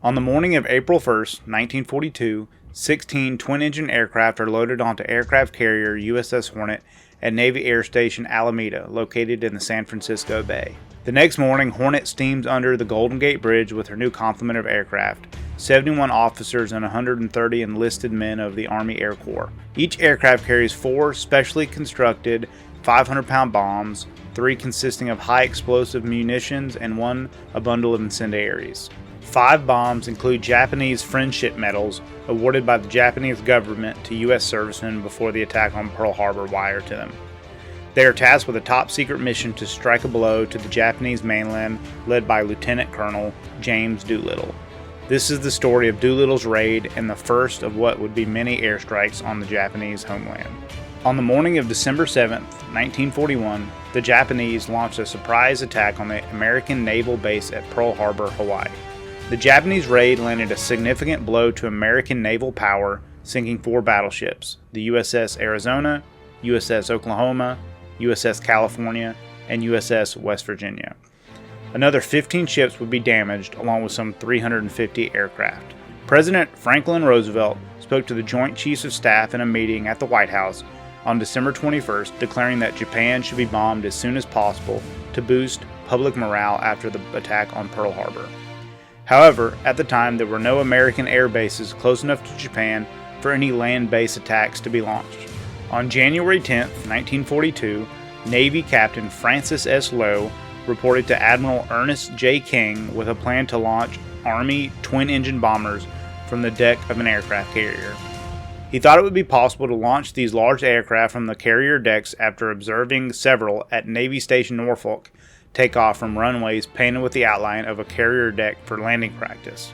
On the morning of April 1st, 1942, 16 twin-engine aircraft are loaded onto aircraft carrier USS Hornet at Navy Air Station Alameda, located in the San Francisco Bay. The next morning, Hornet steams under the Golden Gate Bridge with her new complement of aircraft, 71 officers and 130 enlisted men of the Army Air Corps. Each aircraft carries 4 specially constructed 500-pound bombs, 3 consisting of high explosive munitions and 1 a bundle of incendiaries. 5 bombs include Japanese friendship medals awarded by the Japanese government to U.S. servicemen before the attack on Pearl Harbor wire to them. They are tasked with a top-secret mission to strike a blow to the Japanese mainland, led by Lieutenant Coronal James Doolittle. This is the story of Doolittle's Raid and the first of what would be many airstrikes on the Japanese homeland. On the morning of December 7, 1941, the Japanese launched a surprise attack on the American naval base at Pearl Harbor, Hawaii. The Japanese raid landed a significant blow to American naval power, sinking 4 battleships: the USS Arizona, USS Oklahoma, USS California, and USS West Virginia. Another 15 ships would be damaged, along with some 350 aircraft. President Franklin Roosevelt spoke to the Joint Chiefs of Staff in a meeting at the White House on December 21st, declaring that Japan should be bombed as soon as possible to boost public morale after the attack on Pearl Harbor. However, at the time, there were no American air bases close enough to Japan for any land-based attacks to be launched. On January 10, 1942, Navy Captain Francis S. Lowe reported to Admiral Ernest J. King with a plan to launch Army twin-engine bombers from the deck of an aircraft carrier. He thought it would be possible to launch these large aircraft from the carrier decks after observing several at Navy Station Norfolk take off from runways painted with the outline of a carrier deck for landing practice.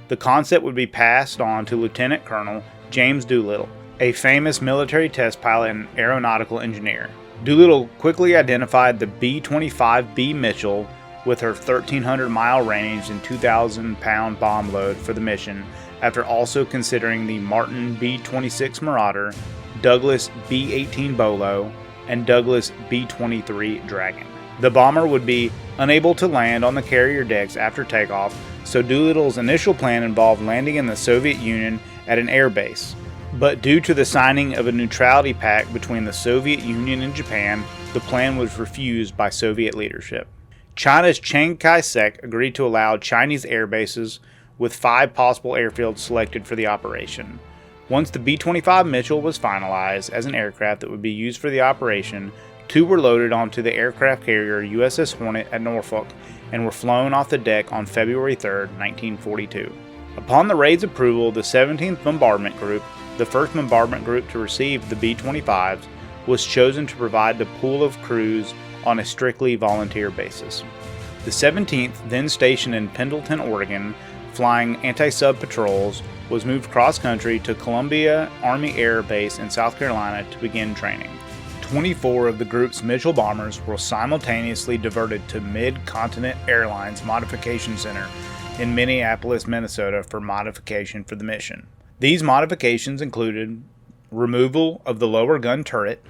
The concept would be passed on to Lieutenant Colonel James Doolittle, a famous military test pilot and aeronautical engineer. Doolittle quickly identified the B-25B Mitchell with her 1,300-mile range and 2,000-pound bomb load for the mission, after also considering the Martin B-26 Marauder, Douglas B-18 Bolo, and Douglas B-23 Dragon. The bomber would be unable to land on the carrier decks after takeoff, so Doolittle's initial plan involved landing in the Soviet Union at an air base. But due to the signing of a neutrality pact between the Soviet Union and Japan, the plan was refused by Soviet leadership. China's Chiang Kai-shek agreed to allow Chinese air bases, with 5 possible airfields selected for the operation. Once the B-25 Mitchell was finalized as an aircraft that would be used for the operation, 2 were loaded onto the aircraft carrier USS Hornet at Norfolk and were flown off the deck on February 3, 1942. Upon the raid's approval, the 17th Bombardment Group, the first bombardment group to receive the B-25s, was chosen to provide the pool of crews on a strictly volunteer basis. The 17th, then stationed in Pendleton, Oregon, flying anti-sub patrols, was moved cross-country to Columbia Army Air Base in South Carolina to begin training. 24 of the group's Mitchell bombers were simultaneously diverted to Mid-Continent Airlines Modification Center in Minneapolis, Minnesota for modification for the mission. These modifications included removal of the lower gun turret,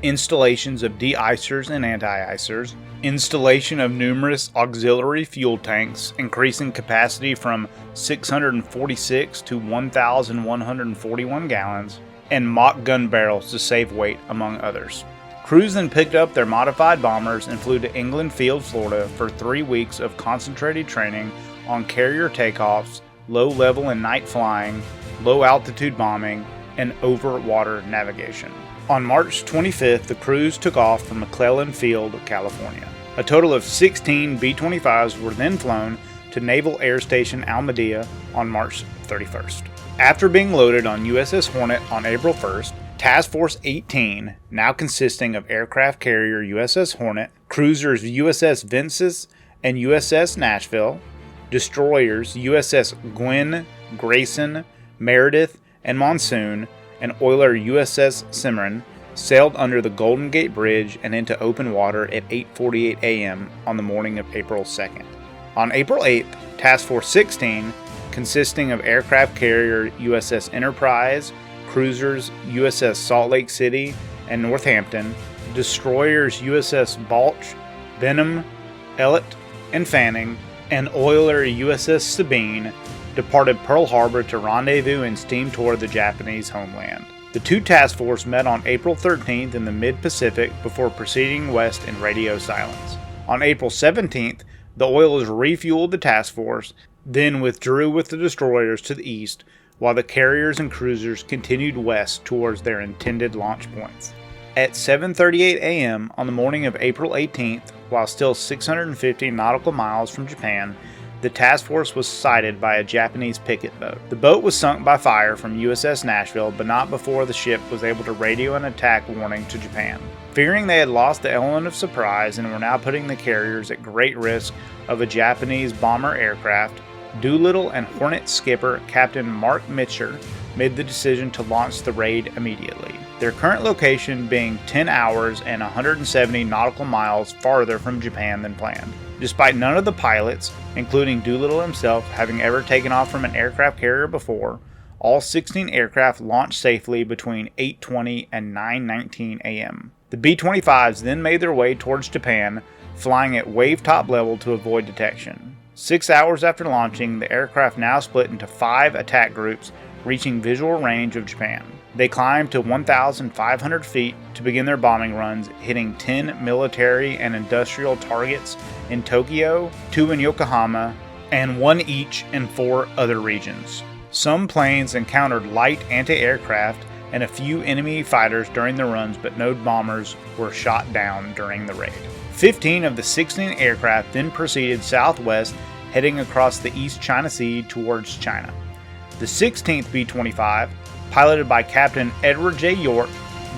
installations of de-icers and anti-icers, installation of numerous auxiliary fuel tanks, increasing capacity from 646 to 1,141 gallons, and mock gun barrels to save weight, among others. Crews then picked up their modified bombers and flew to England Field, Florida for 3 weeks of concentrated training on carrier takeoffs, low-level and night flying, low-altitude bombing, and over-water navigation. On March 25th, the crews took off from McClellan Field, California. A total of 16 B-25s were then flown to Naval Air Station Alameda on March 31st. After being loaded on USS Hornet on April 1st, Task Force 18, now consisting of aircraft carrier USS Hornet, cruisers USS Vences and USS Nashville, destroyers USS Gwynne, Grayson, Meredith, and Monsoon, and oiler USS Cimarron, sailed under the Golden Gate Bridge and into open water at 8:48 a.m. on the morning of April 2nd. On April 8th, Task Force 16, consisting of aircraft carrier USS Enterprise, cruisers USS Salt Lake City and Northampton, destroyers USS Balch, Benham, Ellet, and Fanning, and oiler USS Sabine, departed Pearl Harbor to rendezvous and steam toward the Japanese homeland. The two task forces met on April 13th in the mid-Pacific before proceeding west in radio silence. On April 17th, the Oilers refueled the task force, then withdrew with the destroyers to the east, while the carriers and cruisers continued west towards their intended launch points. At 7:38 a.m. on the morning of April 18th, while still 650 nautical miles from Japan, the task force was sighted by a Japanese picket boat. The boat was sunk by fire from USS Nashville, but not before the ship was able to radio an attack warning to Japan. Fearing they had lost the element of surprise and were now putting the carriers at great risk of a Japanese bomber aircraft, Doolittle and Hornet skipper Captain Mark Mitcher made the decision to launch the raid immediately, their current location being 10 hours and 170 nautical miles farther from Japan than planned. Despite none of the pilots, including Doolittle himself, having ever taken off from an aircraft carrier before, all 16 aircraft launched safely between 8:20 and 9:19 a.m. The B-25s then made their way towards Japan, flying at wave-top level to avoid detection. 6 hours after launching, the aircraft now split into 5 attack groups, reaching visual range of Japan. They climbed to 1,500 feet to begin their bombing runs, hitting 10 military and industrial targets in Tokyo, 2 in Yokohama, and 1 each in 4 other regions. Some planes encountered light anti-aircraft and a few enemy fighters during the runs, but no bombers were shot down during the raid. 15 of the 16 aircraft then proceeded southwest, heading across the East China Sea towards China. The 16th B-25, piloted by Captain Edward J. York,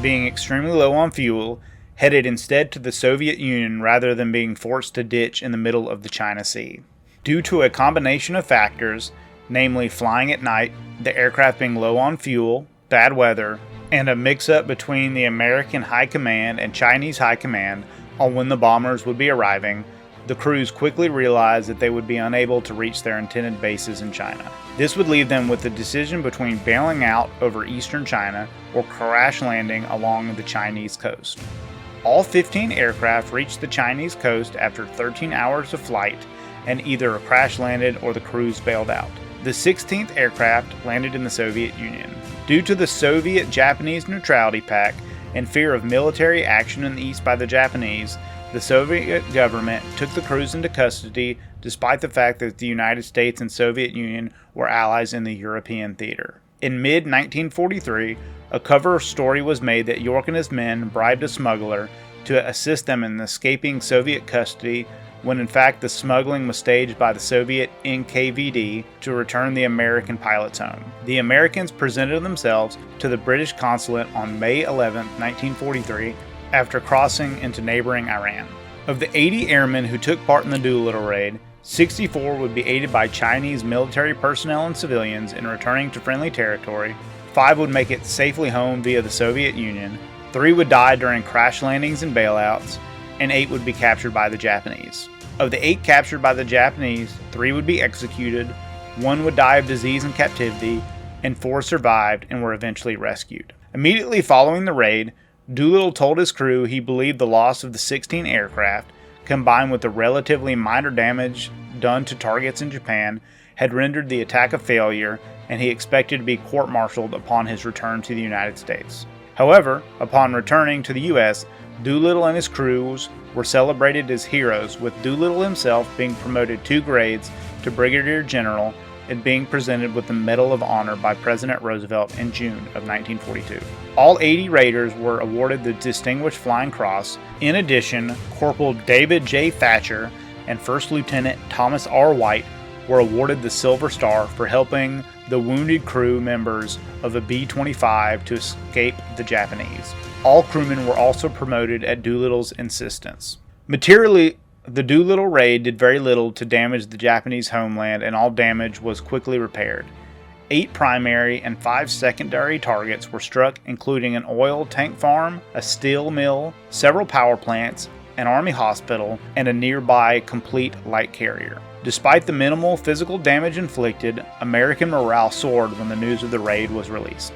being extremely low on fuel, headed instead to the Soviet Union rather than being forced to ditch in the middle of the China Sea. Due to a combination of factors, namely flying at night, the aircraft being low on fuel, bad weather, and a mix-up between the American High Command and Chinese High Command on when the bombers would be arriving, the crews quickly realized that they would be unable to reach their intended bases in China. This would leave them with the decision between bailing out over eastern China or crash landing along the Chinese coast. All 15 aircraft reached the Chinese coast after 13 hours of flight and either crash landed or the crews bailed out. The 16th aircraft landed in the Soviet Union. Due to the Soviet-Japanese neutrality pact and fear of military action in the east by the Japanese, the Soviet government took the crews into custody despite the fact that the United States and Soviet Union were allies in the European theater. In mid-1943, a cover story was made that York and his men bribed a smuggler to assist them in escaping Soviet custody, when in fact the smuggling was staged by the Soviet NKVD to return the American pilots home. The Americans presented themselves to the British consulate on May 11, 1943, after crossing into neighboring Iran. Of the 80 airmen who took part in the Doolittle Raid, 64 would be aided by Chinese military personnel and civilians in returning to friendly territory, 5 would make it safely home via the Soviet Union, 3 would die during crash landings and bailouts, and 8 would be captured by the Japanese. Of the 8 captured by the Japanese, 3 would be executed, 1 would die of disease in captivity, and 4 survived and were eventually rescued. Immediately following the raid, Doolittle told his crew he believed the loss of the 16 aircraft, combined with the relatively minor damage done to targets in Japan, had rendered the attack a failure, and he expected to be court-martialed upon his return to the United States. However, upon returning to the U.S., Doolittle and his crews were celebrated as heroes, with Doolittle himself being promoted 2 grades to Brigadier General and being presented with the Medal of Honor by President Roosevelt in June of 1942. All 80 raiders were awarded the Distinguished Flying Cross. In addition, Corporal David J. Thatcher and First Lieutenant Thomas R. White were awarded the Silver Star for helping the wounded crew members of a B-25 to escape the Japanese. All crewmen were also promoted at Doolittle's insistence. Materially, the Doolittle Raid did very little to damage the Japanese homeland, and all damage was quickly repaired. 8 primary and 5 secondary targets were struck, including an oil tank farm, a steel mill, several power plants, an army hospital, and a nearby complete light carrier. Despite the minimal physical damage inflicted, American morale soared when the news of the raid was released.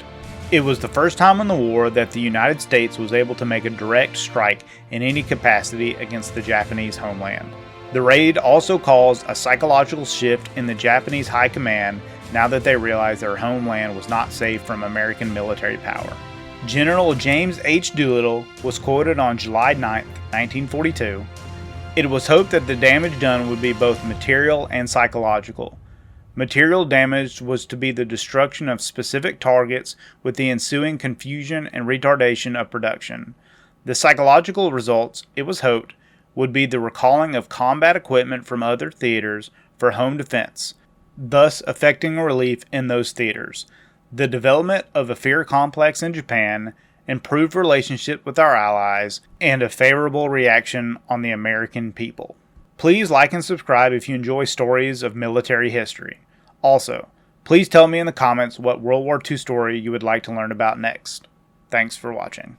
It was the first time in the war that the United States was able to make a direct strike in any capacity against the Japanese homeland. The raid also caused a psychological shift in the Japanese High Command, now that they realized their homeland was not safe from American military power. General James H. Doolittle was quoted on July 9, 1942. It was hoped that the damage done would be both material and psychological. Material damage was to be the destruction of specific targets with the ensuing confusion and retardation of production. The psychological results, it was hoped, would be the recalling of combat equipment from other theaters for home defense, thus affecting relief in those theaters, the development of a fear complex in Japan, improved relationship with our allies, and a favorable reaction on the American people. Please like and subscribe if you enjoy stories of military history. Also, please tell me in the comments what World War II story you would like to learn about next. Thanks for watching.